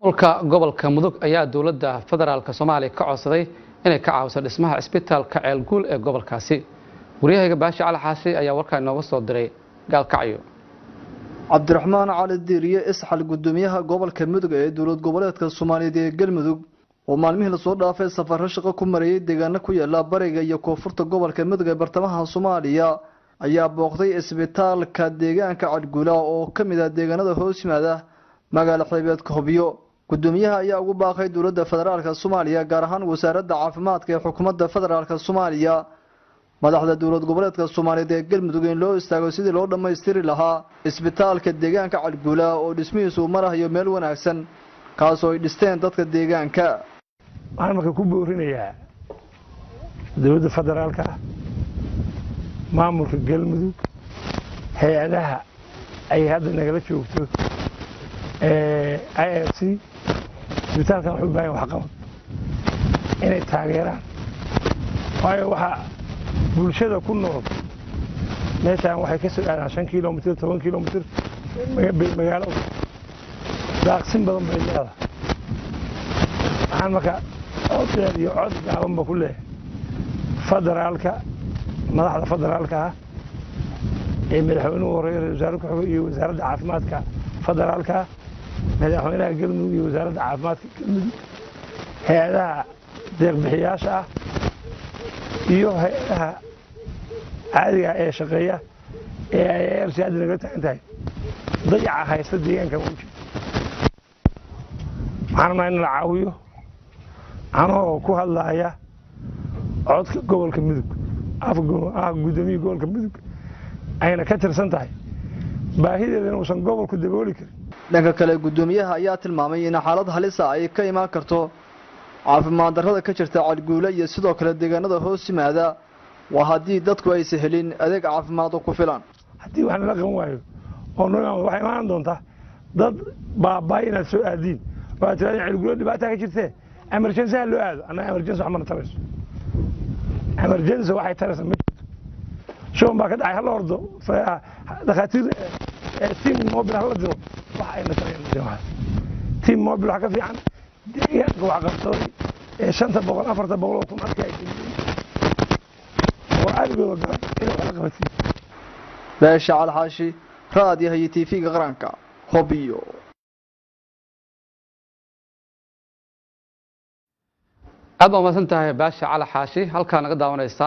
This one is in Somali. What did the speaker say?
gobolka Mudug ayaa dawladda federaalka Soomaaliya ka codsaday inay ka caawiso dhismaha isbitaalka Ceelguul ee gobolkaasi. Guriyahayga Baashi Cali Xaasi ayaa warkaa inooga soo diray Gaalkacyo. Cabdiraxmaan Cali Diiriye Isxal gudoomiyaha gobolka Mudug ee dawlad goboleedka Soomaaliyeed ee Galmudug oo maalmihii la soo dhaafay safar shaqo ku marayay deegaano ku yaala bariga iyo koonfurta gobolka Mudug ee bartamaha Soomaaliya ayaa booqday isbitaalka deegaanka Ceelguul oo kamid ah deegaanada hoos yimaada magaalo xeebeedka Hobyo. gudoomiyaha ayaa ugu baaqay dawladda federaalka Soomaaliya gaar ahaan wasaaradda caafimaadka ee xukuumadda federaalka Soomaaliya madaxda dawlad goboleedka Soomaaliyeed ee Galmudug in loo istaago sidii loo dhameystiri lahaa isbitaalka deegaanka Ceelguul oo dhismihiisu marayo meel wanaagsan kaas oo ay dhisteen dadka deegaanka. waxaan markaa ku boorinayaa dawladda federaalka maamulka Galmudug hay'adaha ay hadda nagala joogto IFC isbitaalkan wuxuu u baahan yahay waxqabad inay taageeraan waayo waxa bulshada ku nool meeshaan waxay ka soo aadaan 5 kiiloomitir 10 kiiloomitir magaalo daaqsin badan bay leedahay. waxaan markaa cod iyo cod gaaban ba ku leeyahay federaalka madaxda federaalka ee madaxweynuhu horeeyay wasaaradda iyo wasaaradda caafimaadka federaalka madaxweynaha Galmudug iyo wasaaradda caafimaadka Galmudug hay'adaha deeq bixiyaasha iyo hay'adaha caadiga ee shaqeeya ee ay RCD naga tahay dayaca haysta deegaanka wajin waxaan in la caawiyo anoo ku hadlaaya codka gobolka Mudug gudoomiyaha gobolka Mudug ayna ka tirsan tahay baahideedana uusan gobolku dabooli karin. dhanka kale gudoomiyaha ayaa tilmaamay in xaalad halis ah ay ka imaan karto caafimaad darrada ka jirta Ceelguul iyo sidoo kale deegaanada hoos yimaada waa haddii dadku ay sahelin adeeg caafimaad oo ku filan. haddii waxaan la qaban waayo oo noocan waxay imaan doontaa dad baabay inaad soo aadiin waa tirada Ceelguul dhibaato ka jirtay emergency loo aado ana emergency wax ma tarayso emergency waxay taraysaa mid شلون بقى كده هلا أرضه فدخاتير تيم موبيل هلا ديرو waxay nasreen jamaah team mobile waxa ka fiican deegaanka waxa qabtay 500 400 kun arkay waa adiga gaar inuu kala qabatay Baashi Cali Xaashi raadiyaha iyo TV-ga qaranka Hobyo. aad u mahadsantahay Baashi Cali Xaashi halka naga daawanaysan